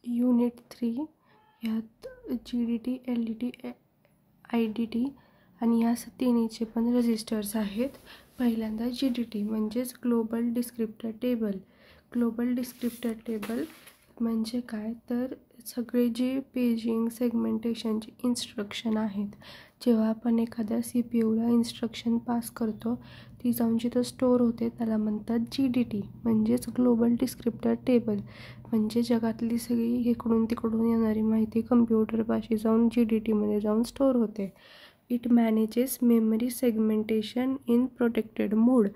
Unit 3 यात GDT, LDT, IDT आणि या तिन्हीचे पण रजिस्टर्स आहेत. पहिल्यांदा GDT म्हणजेच global descriptor table. Global descriptor table म्हणजे काय तर सगळे जे पेजिंग सेगमेंटेशनचे इन्स्ट्रक्शन आहेत, जेव्हा आपण एखाद्या CPUला इन्स्ट्रक्शन पास करतो ती जाऊन जिथं स्टोअर होते त्याला म्हणतात GDT म्हणजेच ग्लोबल डिस्क्रिप्टर टेबल. म्हणजे जगातली सगळी इकडून तिकडून येणारी माहिती कम्प्युटरपाशी जाऊन GDTमध्ये जाऊन स्टोअर होते. It manages memory segmentation in protected mode.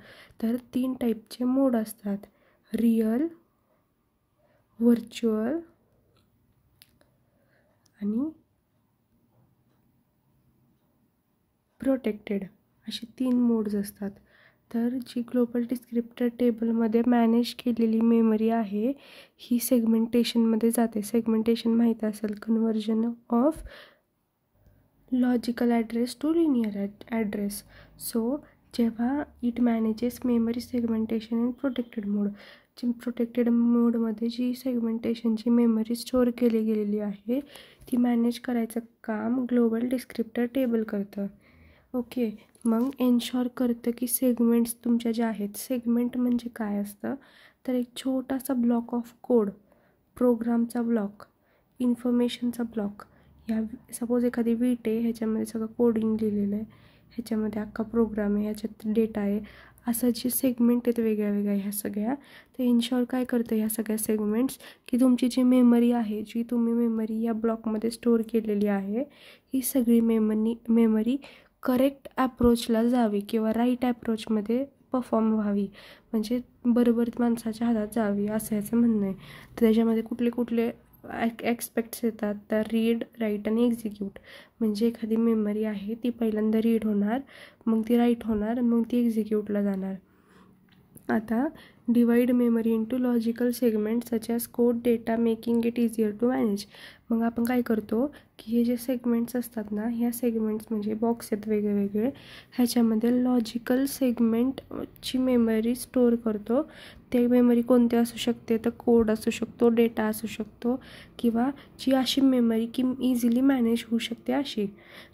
तर 3 टाईपचे मोड असतात, रिअल, व्हर्च्युअल आणि प्रोटेक्टेड असे 3 मोड्स असतात. तर जी ग्लोबल डिस्क्रिप्टर टेबलमध्ये मॅनेज केलेली मेमरी आहे ही सेगमेंटेशनमध्ये जाते. सेगमेंटेशन माहीत असेल, conversion of logical address to linear address. So जेव्हा it manages memory segmentation in protected mode, जी प्रोटेक्टेड मोडमध्ये जी सेगमेंटेशनची मेमरी स्टोअर केली गेलेली आहे ती मॅनेज करायचं काम ग्लोबल डिस्क्रिप्टर टेबल करतं. ओके, मग एन्शॉर करतं की सेगमेंट्स तुमच्या ज्या आहेत, सेगमेंट म्हणजे काय असतं तर एक छोटासा ब्लॉक ऑफ कोड, प्रोग्रामचा ब्लॉक, इन्फॉर्मेशनचा ब्लॉक. ह्या सपोज एखादी वीट आहे, ह्याच्यामध्ये सगळं कोडिंग लिहिलेलं आहे, ह्याच्यामध्ये अख्खा प्रोग्राम आहे, ह्याच्यात डेटा आहे, असं जे सेगमेंट आहेत वेगळ्या वेगळ्या ह्या सगळ्या. तर इन्शॉर काय करतं ह्या सगळ्या सेगमेंट्स की तुमची जी मेमरी आहे, जी तुम्ही मेमरी या ब्लॉकमध्ये स्टोअर केलेली आहे, ही सगळी मेमरी करेक्ट ॲप्रोचला जावी किंवा राईट ॲप्रोचमध्ये परफॉर्म व्हावी, म्हणजे बरोबर माणसाच्या हातात जावी असं ह्याचं म्हणणं आहे. तर त्याच्यामध्ये कुठले कुठले ॲस्पेक्ट्स येतात तर रीड, राईट आणि एक्झिक्यूट. म्हणजे एखादी मेमरी आहे ती पहिल्यांदा रीड होणार, मग ती राईट होणार, मग ती एक्झिक्यूटला जाणार. आता divide memory into logical segment such as code data making it easier to manage. मग आपण काय करतो की हे जे सेगमेंट्स असतात ना, ह्या सेगमेंट्स म्हणजे बॉक्स आहेत वेगळे वेगळे, ह्याच्यामध्ये लॉजिकल सेगमेंटची मेमरी स्टोअर करतो. ते मेमरी कोणते असू शकते तर कोड असू शकतो, डेटा असू शकतो, किंवा जी अशी मेमरी की इझिली मॅनेज होऊ शकते अशी.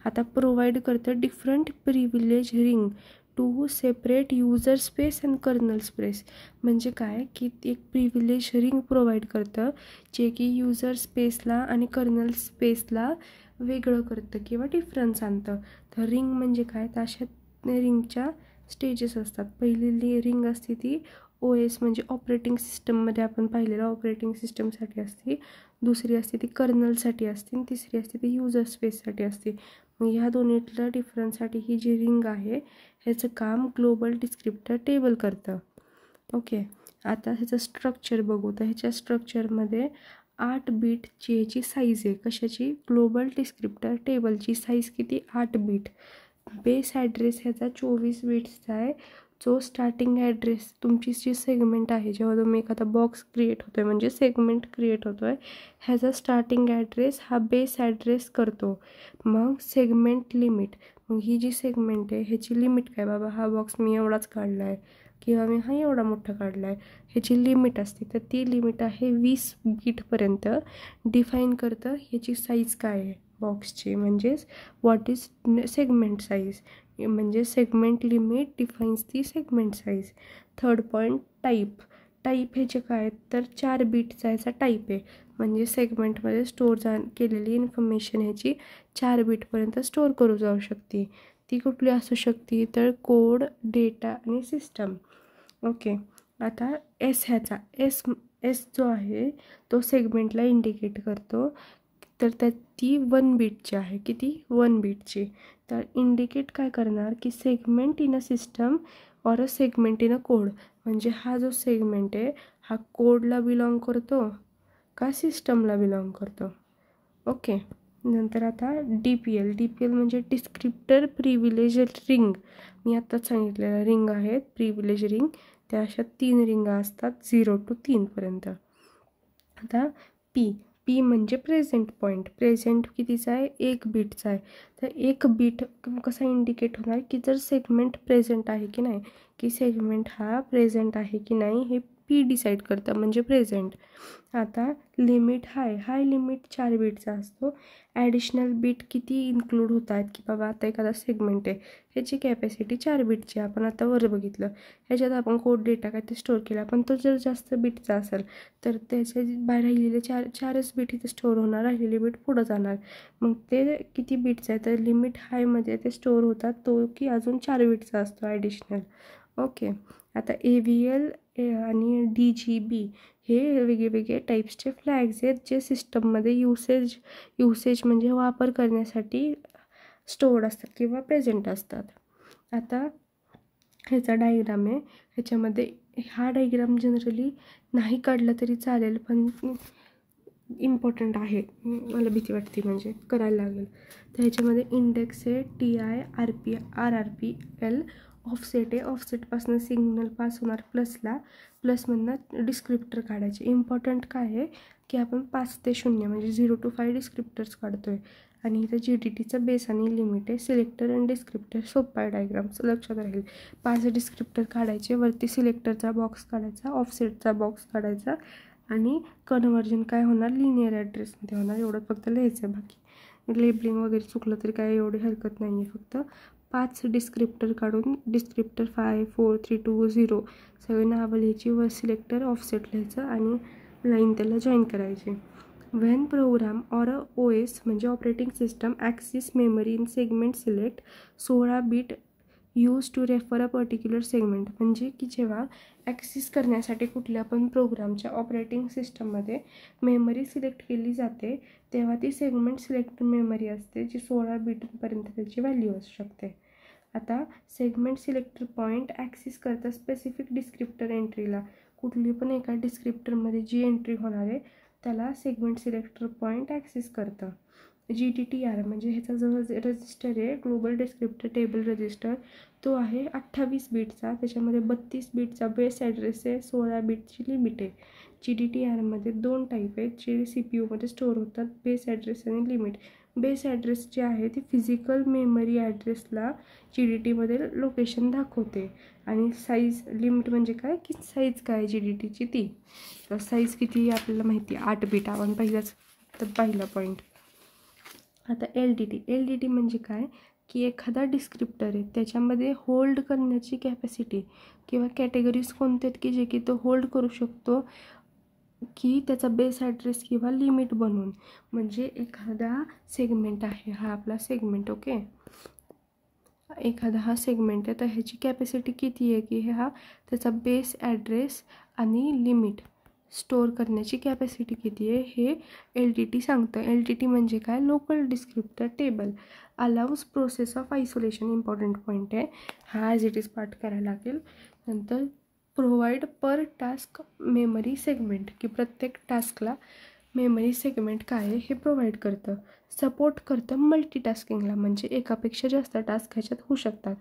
आता प्रोव्हाइड करतं different privilege ring to separate user space and kernel space. म्हणजे काय की एक प्रिव्हिलेज रिंग प्रोव्हाइड करतं जे की युजर स्पेसला आणि कर्नल स्पेसला वेगळं करतं किंवा डिफरन्स आणतं. तर रिंग म्हणजे काय तर अशा रिंगच्या स्टेजेस असतात. पहिली रिंग असते ती OS म्हणजे ऑपरेटिंग सिस्टममध्ये आपण पाहिलेलं ऑपरेटिंग सिस्टमसाठी असते, दुसरी असते ती कर्नलसाठी असते आणि तिसरी असते ती युजर स्पेससाठी असते. मग ह्या दोन्हीतल्या डिफरन्ससाठी ही जी रिंग आहे ह्याचं काम ग्लोबल डिस्क्रिप्टर टेबल करतं. ओके, आता ह्याचं स्ट्रक्चर बघू. तर ह्याच्या स्ट्रक्चरमध्ये 8 बीटची ह्याची साईज आहे. कशाची? ग्लोबल डिस्क्रिप्टर टेबलची साईज किती? 8 बीट. बेस ॲड्रेस ह्याचा 24 बीट्सचा आहे. जो स्टार्टिंग ॲड्रेस तुमची जी सेगमेंट आहे, जेव्हा तुम्ही एखादा बॉक्स क्रिएट होतो आहे म्हणजे सेगमेंट क्रिएट होतो आहे, ह्याचा स्टार्टिंग ॲड्रेस हा बेस ॲड्रेस करतो. मग सेगमेंट लिमिट, मग ही जी सेगमेंट आहे ह्याची लिमिट काय, बाबा हा बॉक्स मी एवढाच काढला आहे किंवा मी हा एवढा मोठा काढला आहे, ह्याची लिमिट असते. तर ती लिमिट आहे 20 बीटपर्यंत. डिफाईन करतं ह्याची साईज काय आहे बॉक्सची, म्हणजेच व्हॉट इज सेगमेंट साईज, म्हणजे segment limit defines the segment size. Third point type. Type ह्याचे काय तर 4 बीटचा ह्याचा टाईप आहे, म्हणजे सेगमेंटमध्ये स्टोअर केलेली इन्फॉर्मेशन ह्याची 4 बीटपर्यंत स्टोअर करू जाऊ शकते. ती कुठली असू शकते तर कोड, डेटा आणि सिस्टम. ओके, आता ह्याचा एस जो आहे तो सेगमेंटला इंडिकेट करतो. तर ती 1 बीटची आहे. किती? 1 बीटची. तर इंडिकेट काय करणार की segment in a system or a segment in a code. म्हणजे हा जो सेगमेंट आहे हा कोडला बिलॉंग करतो का सिस्टमला बिलॉंग करतो. ओके, नंतर आता DPL म्हणजे डिस्क्रिप्टर प्रिव्हिलेज रिंग. मी आत्ताच सांगितलेलं रिंग आहेत प्रिव्हिलेज रिंग, त्या अशा 3 रिंगा असतात 0 to 3 पर्यंत. आता पी म्हणजे प्रेझेंट पॉईंट. प्रेझेंट कितीचा आहे? 1 बीटचा आहे. तर 1 बीट कसा इंडिकेट होणार की जर सेगमेंट प्रेझेंट आहे की नाही, की सेगमेंट हा प्रेझेंट आहे की नाही हे पी डिसाईड करतं म्हणजे प्रेझेंट. आता लिमिट हाय लिमिट 4 बीटचा असतो. ॲडिशनल बीट किती इन्क्लूड होत आहेत की बाबा आता एखादा सेगमेंट आहे, ह्याची कॅपॅसिटी 4 बीटची आपण आता वर बघितलं. ह्याच्यात आपण कोड डेटा काय ते स्टोअर केला, पण तो जर जास्त बीटचा असेल तर त्याचे राहिलेले 4च बीट इथे स्टोअर होणार, राहिलेले बीट पुढं जाणार. मग ते किती बीटचं आहे तर लिमिट हायमध्ये ते स्टोअर होतात, तो की अजून 4 बीटचा असतो ॲडिशनल. ओके. आता AVL आणि DGB हे वेगवेगळे टाईप्सचे फ्लॅग्स आहेत जे सिस्टममध्ये युसेज म्हणजे वापर करण्यासाठी स्टोअर्ड असतात किंवा प्रेझेंट असतात. आता ह्याचा डायग्राम आहे. ह्याच्यामध्ये हा डायग्राम जनरली नाही काढला तरी चालेल, पण इम्पॉर्टंट आहे, मला भीती वाटते म्हणजे करायला लागेल. तर ह्याच्यामध्ये इंडेक्स आहे TI RRPL, ऑफसेट आहे, ऑफसेटपासून सिग्नल पास होणार प्लसला, प्लसमधनं डिस्क्रिप्टर काढायचे. इम्पॉर्टंट काय आहे की आपण 5 ते 0 म्हणजे 0 to 5 डिस्क्रिप्टर्स काढतो आहे. आणि इथं GDTचं बेस आणि लिमिट आहे. सिलेक्टर आणि डिस्क्रिप्टर सोपा आहे डायग्रामचं, लक्षात राहील. 5 डिस्क्रिप्टर काढायचे, वरती सिलेक्टरचा बॉक्स काढायचा, ऑफसेटचा बॉक्स काढायचा आणि कन्व्हर्जन काय होणार लिनियर ॲड्रेसमध्ये होणार. एवढं फक्त लिहायचं आहे. बाकी लेबलिंग वगैरे चुकलं तरी काय एवढी हरकत नाही आहे. फक्त 5 डिस्क्रिप्टर काढून डिस्क्रिप्टर 5 4 3 2 0 सगळे नावं लिहायची, वर सिलेक्टर ऑफसेट लिहायचं आणि लाईन त्याला जॉईन करायची. व्हेन प्रोग्राम ऑर OS म्हणजे operating system access memory in segment select 16 bit use to refer a particular segment. म्हणजे की जेव्हा ॲक्सेस करण्यासाठी कुठल्या पण प्रोग्रामच्या ऑपरेटिंग सिस्टममध्ये मेमरी सिलेक्ट केली जाते तेव्हा ती सेगमेंट सिलेक्ट मेमरी असते जी 16 बीटपर्यंत त्याची व्हॅल्यू असू शकते. आता सेगमेंट सिलेक्टर पॉईंट ॲक्सेस करतं स्पेसिफिक डिस्क्रिप्टर एंट्रीला. कुठली पण एका डिस्क्रिप्टरमध्ये जी एंट्री होणार आहे त्याला सेगमेंट सिलेक्टर पॉईंट ॲक्सेस करतं. GDTR म्हणजे ह्याचा जो रजिस्टर आहे ग्लोबल डिस्क्रिप्टर टेबल रजिस्टर, तो आहे 28 बीटचा. त्याच्यामध्ये 32 बीटचा बेस ॲड्रेस आहे, 16 बीटची लिमिट आहे. GDTRमध्ये 2 टाईप आहेत जे CPU स्टोअर होतात, बेस ॲड्रेस आणि लिमिट. बेस ॲड्रेस जे आहे ते फिजिकल मेमरी ॲड्रेसला GDTमध्ये लोकेशन दाखवते. आणि साईज लिमिट म्हणजे काय की साईज काय GDTची ती. तर साईज किती आपल्याला माहिती आहे 8 बीट. आपण पहिला पॉईंट. आता LDT म्हणजे काय की एखादा डिस्क्रिप्टर आहे त्याच्यामध्ये होल्ड करण्याची कॅपॅसिटी किंवा कॅटेगरीज कोणते आहेत की जे की तो होल्ड करू शकतो की त्याचा बेस ॲड्रेस किंवा लिमिट बनवून. म्हणजे एखादा सेगमेंट आहे, हा आपला सेगमेंट, ओके. एखादा हा सेगमेंट आहे तर ह्याची कॅपॅसिटी किती आहे की हा त्याचा बेस ॲड्रेस आणि लिमिट स्टोअर करण्याची कॅपॅसिटी किती आहे हे LDT सांगतं. LDT म्हणजे काय local descriptor table allows process of isolation. Important point आहे हा, ॲज इट इज पाठ करायला लागेल. नंतर प्रोव्हाइड पर टास्क मेमरी सेगमेंट की प्रत्येक टास्कला मेमरी सेगमेंट काय आहे हे प्रोव्हाइड करतं. सपोर्ट करतं मल्टीटास्किंगला म्हणजे एकापेक्षा जास्त टास्क ह्याच्यात होऊ शकतात.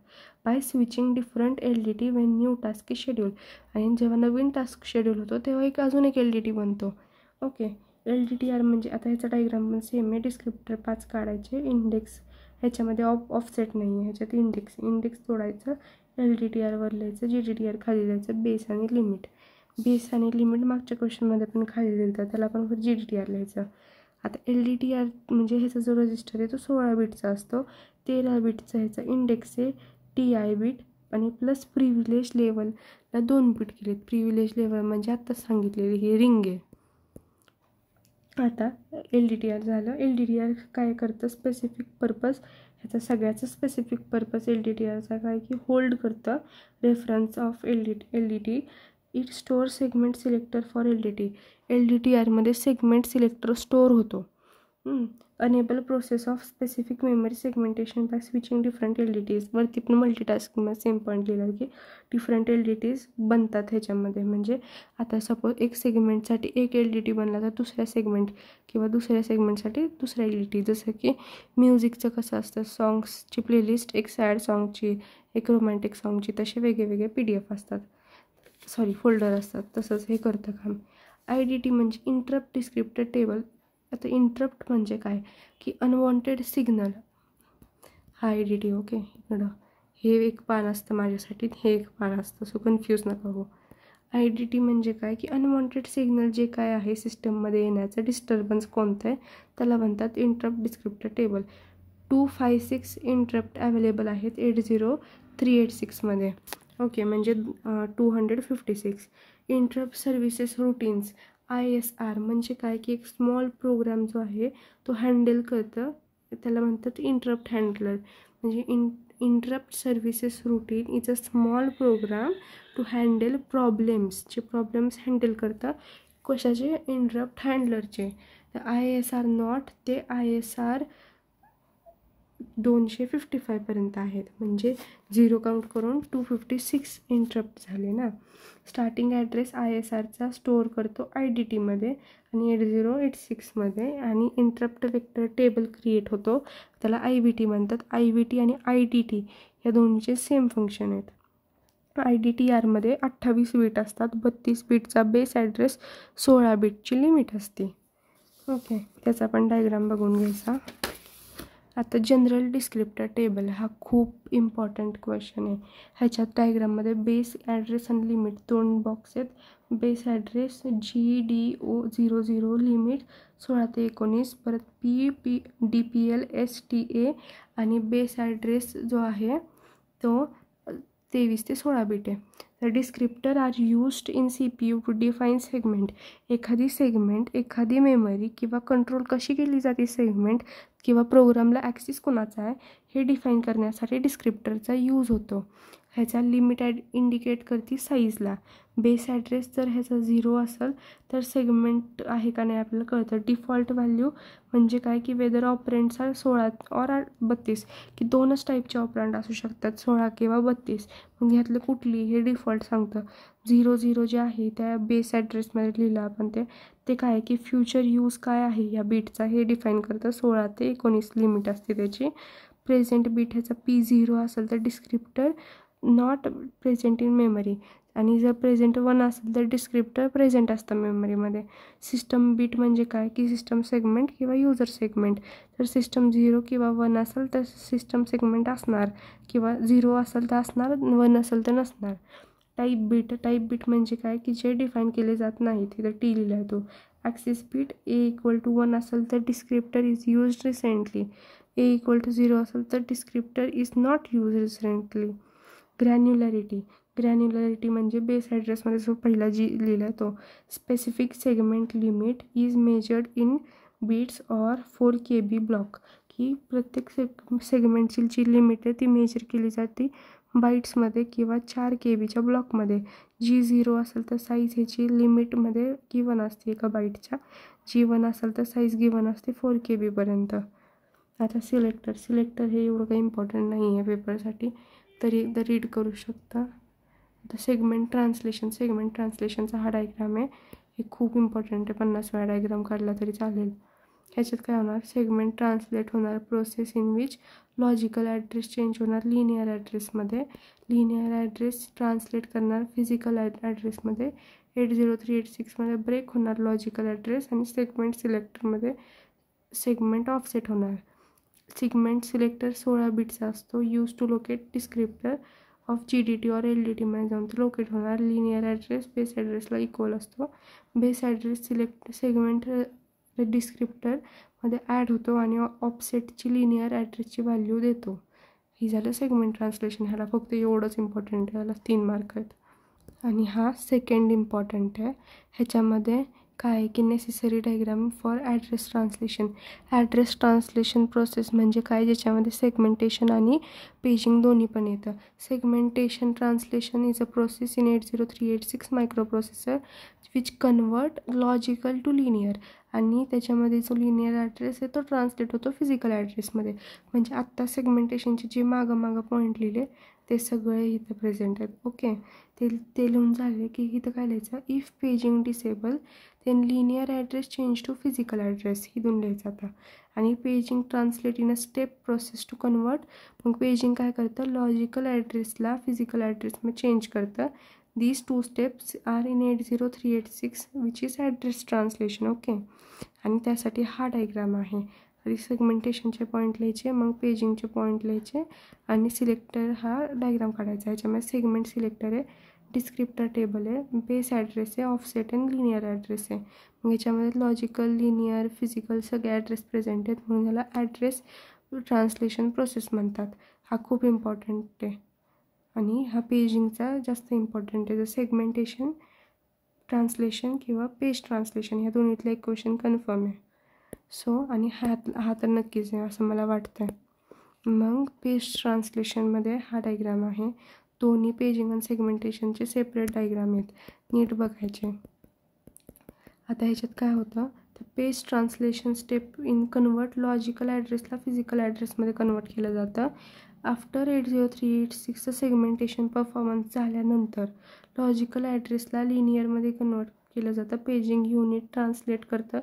By switching different LDT when new task schedule. आणि जेव्हा नवीन टास्क शेड्यूल होतो तेव्हा अजून एक LDT बनतो, ओके. LDTR म्हणजे आता ह्याचा डायग्राम पण सेम आहे. डिस्क्रिप्टर 5 काढायचे, इंडेक्स ह्याच्यामध्ये ऑफसेट नाही आहे, ह्याच्यात इंडेक्स तोडायचं, LDTRवर लिहायचं, GDTR खाली लिहायचं, बेस आणि लिमिट. बेस आणि लिमिट मागच्या क्वेश्चनमध्ये पण खाली लिहिलं तर त्याला पण GDTR लिहायचं. आता LDTR म्हणजे ह्याचा जो रजिस्टर आहे तो 16 बीटचा असतो. 13 बीटचा ह्याचा इंडेक्स आहे, TI बीट आणि प्लस प्रिव्हिलेज लेवलला 2 बीट केलेत. प्रिव्हिलेज लेवल म्हणजे आत्ताच सांगितलेली ही रिंग आहे. आता LDTR झालं. LDTR काय करतं स्पेसिफिक पर्पज, ह्याचा सगळ्याचा स्पेसिफिक पर्पज LDTRचा काय की होल्ड करतं reference of LDT. It store segment selector for LDT. LDTRमध्ये सेगमेंट सिलेक्टर स्टोअर होतो. Enable process of specific memory segmentation by switching different LDTs. वरती पण मल्टीटास्किंग सेम पॉईंट लिहिलं की डिफरंट LDTs बनतात ह्याच्यामध्ये. म्हणजे आता सपोज एक सेगमेंटसाठी एक LDT बनला तर दुसऱ्या सेगमेंटसाठी दुसऱ्या LDT. जसं की म्युझिकचं कसं असतं, सॉंग्सची प्लेलिस्ट एक सॅड सॉंगची एक रोमॅन्टिक सॉंगची, तसे वेगळे PDF असतात, फोल्डर असतात. तसंच हे करतं काम. IDT म्हणजे इंटरप्ट डिस्क्रिप्टर टेबल. आता इंटरप्ट म्हणजे काय की अनवॉन्टेड सिग्नल, हा IDT, ओके. इकडं हे एक पान असतं माझ्यासाठी, हे एक पान असतं, सो कन्फ्यूज नका हो. IDT म्हणजे काय की अनवॉन्टेड सिग्नल जे काय आहे सिस्टममध्ये येण्याचं डिस्टर्बन्स कोणतं आहे त्याला म्हणतात interrupt descriptor table. 256 interrupt available आहेत 80386मध्ये. ओके, म्हणजे 256. इंटरप्ट सर्व्हिसेस रूटीन्स ISR म्हणजे काय की एक स्मॉल प्रोग्राम जो आहे तो हँडल करतं, त्याला म्हणतात इंटरप्ट हँडलर. म्हणजे interrupt services routine is a small program to handle problems, जे प्रॉब्लेम्स हँडल करतात कशाचे, इंटरप्ट हँडलरचे. ISR नॉट ते ISR 255पर्यंत आहेत, म्हणजे 0 काउंट करून 256 इंटरप्ट झाले ना. स्टार्टिंग ॲड्रेस ISRचा स्टोअर करतो IDTमध्ये आणि 8086मध्ये, आणि इंटरप्ट वेक्टर टेबल क्रिएट होतो, त्याला IVT म्हणतात. IVT आणि IDT या दोन्हीचे सेम फंक्शन आहेत. IDTRमध्ये 28 बीट असतात, 32 बीटचा बेस ॲड्रेस, 16 बीटची लिमिट असते. ओके, त्याचा पण डायग्राम बघून घ्यायचा. आता जनरल डिस्क्रिप्टर टेबल हा खूप इम्पॉर्टंट क्वेश्चन आहे. ह्याच्यात डायग्राममध्ये बेस ॲड्रेस आणि लिमिट 2 बॉक्स आहेत. बेस ॲड्रेस GDO00 लिमिट 16 ते 19, परत DPL STA, आणि बेस ॲड्रेस जो आहे तो 23 ते 16 बीट आहे. तर descriptor are used in CPU to define segment. एखादी सेगमेंट, एखादी मेमरी किंवा कंट्रोल कशी केली जाते सेगमेंट किंवा प्रोग्रामला ॲक्सेस कोणाचा आहे हे डिफाईन करण्यासाठी डिस्क्रिप्टरचा यूज होतो. ह्याचा लिमिट इंडिकेट करते साईजला. बेस ॲड्रेस जर ह्याचा 0 असेल तर सेगमेंट आहे का नाही आपल्याला कळतं. डिफॉल्ट व्हॅल्यू म्हणजे काय की वेदर ऑपरेंट्स आर 16 और 32, की 2च टाईपचे ऑपरंट असू शकतात, 16 किंवा 32. मग ह्यातलं कुठली हे डिफॉल्ट सांगतं. 00 जे आहे त्या बेस ॲड्रेसमध्ये लिहिलं आपण ते काय की फ्युचर यूज काय आहे या बीटचा हे डिफाईन करतं. 16 ते 19 लिमिट असते त्याची. प्रेझेंट बीट ह्याचा P0 असेल तर descriptor not present in memory, आणि जर प्रेझेंट 1 असेल तर डिस्क्रिप्टर प्रेझेंट असतं मेमरीमध्ये. सिस्टम बीट म्हणजे काय की सिस्टम सेगमेंट किंवा युजर सेगमेंट. तर सिस्टम 0 किंवा 1 असेल तर सिस्टम सेगमेंट असणार, किंवा 0 असेल तर असणार, 1 असेल तर नसणार. टाईप बीट म्हणजे काय की जे डिफाईन केले जात नाही, तिथं T लिहिला आहे तो. ॲक्सेस बीट A=1 असेल तर descriptor is used recently. A=0 असेल तर descriptor is not use recently. Granularity म्हणजे बेस ॲड्रेसमध्ये जो पहिला जी लिहिला आहे तो. Specific segment limit is measured in bits or 4 KB block, की प्रत्येक सेगमेंटची जी लिमिट आहे ती मेजर केली जाते बाईट्समध्ये किंवा 4 KBच्या ब्लॉकमध्ये. G0 असेल तर साईज ह्याची लिमिटमध्ये गिवन असते एका बाईटच्या. G1 असेल तर साईज गिवन असते 4 KBपर्यंत. आता सिलेक्टर हे एवढं काही इम्पॉर्टंट नाही आहे पेपरसाठी, तरी एकदा रीड करू शकता. आता सेगमेंट ट्रान्सलेशनचा हा डायग्राम आहे, हे खूप इम्पॉर्टंट आहे. 50 वेळा डायग्राम काढला तरी चालेल. ह्याच्यात काय होणार, सेगमेंट ट्रान्सलेट होणार process in which logical address change होणार लिनियर ॲड्रेसमध्ये. लिनियर ॲड्रेस ट्रान्सलेट करणार फिजिकल ॲड्रेसमध्ये. 80386मध्ये ब्रेक होणार लॉजिकल ॲड्रेस, आणि सेगमेंट सिलेक्टरमध्ये सेगमेंट ऑफसेट होणार. सेगमेंट सिलेक्टर 16 बीटचा असतो, use to locate descriptor of GDT और LDT मध्ये जाऊन ते लोकेट होणार. लिनियर ॲड्रेस बेस ॲड्रेसला इक्वल असतो. बेस ॲड्रेस सेगमेंट डिस्क्रिप्टरमध्ये ॲड होतो आणि ऑफसेटची लिनियर ॲड्रेसची व्हॅल्यू देतो. ही झालं सेगमेंट ट्रान्सलेशन. ह्याला फक्त एवढंच इम्पॉर्टंट आहे, ह्याला 3 मार्क आहेत. आणि हा सेकंड इम्पॉर्टंट आहे. ह्याच्यामध्ये काय आहे की necessary diagram for address translation. Address translation process म्हणजे काय, ज्याच्यामध्ये सेगमेंटेशन आणि पेजिंग दोन्ही पण येतं. Segmentation translation is a process in 80386 microprocessor which convert logical to linear, आणि त्याच्यामध्ये जो लिनियर ॲड्रेस आहे तो ट्रान्सलेट होतो फिजिकल ॲड्रेसमध्ये. म्हणजे आत्ता सेगमेंटेशनचे जे मागं पॉईंट लिहिले ते सगळे इथं प्रेझेंट आहेत. ओके, ते लिहून झाले की इथं काय लिहायचं, if paging disable then linear address change to physical address, ही दोन लिहायचं आता. आणि paging translate in a step process to convert. मग पेजिंग काय करतं, लॉजिकल ॲड्रेसला फिजिकल ॲड्रेसमध्ये चेंज करतं. These 2 steps are in 80386 which is address translation. Okay, आणि त्यासाठी हा डायग्राम आहे. आधी सेगमेंटेशनचे पॉईंट लिहायचे, मग पेजिंगचे पॉईंट लिहायचे, आणि सिलेक्टर हा डायग्राम काढायचा. ह्याच्यामध्ये सेगमेंट सिलेक्टर आहे, डिस्क्रिप्टर टेबल आहे, बेस ॲड्रेस आहे, ऑफसेट आणि लिनियर ॲड्रेस आहे. मग याच्यामध्ये लॉजिकल, लिनियर, फिजिकल सगळे ॲड्रेस प्रेझेंट आहेत, म्हणून याला ॲड्रेस ट्रान्सलेशन प्रोसेस म्हणतात. हा खूप इम्पॉर्टंट आहे आणि हा पेजिंगचा जास्त इम्पॉर्टंट आहे. जर सेगमेंटेशन, ट्रान्सलेशन किंवा पेज ट्रान्सलेशन ह्या दोन्हीतला एक क्वेश्चन कन्फर्म आहे. सो आणि हा तर नक्कीच आहे असं मला वाटतं आहे. मग पेज ट्रान्सलेशनमध्ये हा डायग्राम आहे. दोन्ही पेजिंग आणि सेगमेंटेशनचे सेपरेट डायग्राम आहेत, नीट बघायचे. आता ह्याच्यात काय होतं तर page translation step in convert logical ॲड्रेसला फिजिकल ॲड्रेसमध्ये कन्वर्ट केलं जातं. आफ्टर 80386चं सेगमेंटेशन परफॉर्मन्स झाल्यानंतर लॉजिकल ॲड्रेसला लिनियरमध्ये कन्वर्ट केलं जातं. पेजिंग युनिट ट्रान्सलेट करतं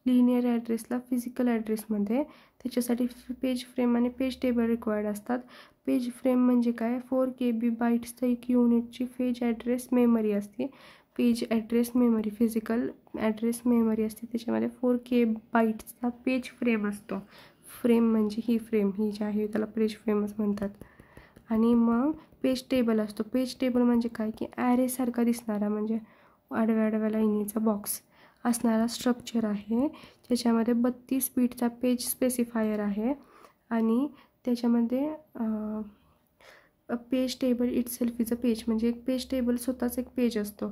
लिनियर ॲड्रेसला फिजिकल ॲड्रेसमध्ये. त्याच्यासाठी पेज फ्रेम आणि पेज टेबल रिक्वायर्ड असतात. पेज फ्रेम म्हणजे काय, 4 KB बाईट्सचं एक युनिटची पेज ॲड्रेस मेमरी असते. Page address memory, physical address memory असते, त्याच्यामध्ये 4 KB बाईट्सचा पेज फ्रेम असतो. फ्रेम म्हणजे ही फ्रेम, ही जी आहे त्याला पेज फ्रेमच म्हणतात. आणि मग पेज टेबल असतो. पेज टेबल म्हणजे काय की ॲरेसारखा दिसणारा, म्हणजे आडव्या लाईनीचा बॉक्स असणारा स्ट्रक्चर आहे. त्याच्यामध्ये 32 बीटचा पेज स्पेसिफायर आहे आणि त्याच्यामध्ये page table itself is a page, म्हणजे एक पेज टेबल स्वतःच एक पेज असतो.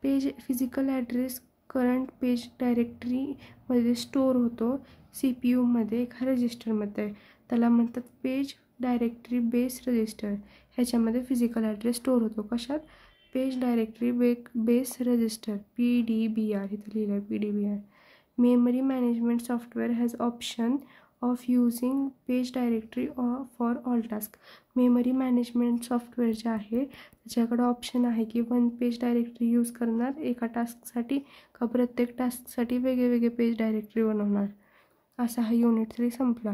Page physical address current page डायरेक्टरीमध्ये स्टोअर होतो CPU एका रजिस्टरमध्ये, त्याला म्हणतात पेज डायरेक्टरी बेस रजिस्टर. ह्याच्यामध्ये फिजिकल ॲड्रेस स्टोअर होतो. कशात, page directory base register PDBR, इथं लिहिलं आहे PDBR. Memory management software has option of using page directory for all task. Memory management software जे आहे त्याच्याकडं ऑप्शन आहे की वन पेज डायरेक्टरी यूज करणार एका टास्कसाठी का प्रत्येक टास्कसाठी वेगळे पेज डायरेक्टरी बनवणार. असा हा युनिट तरी संपला.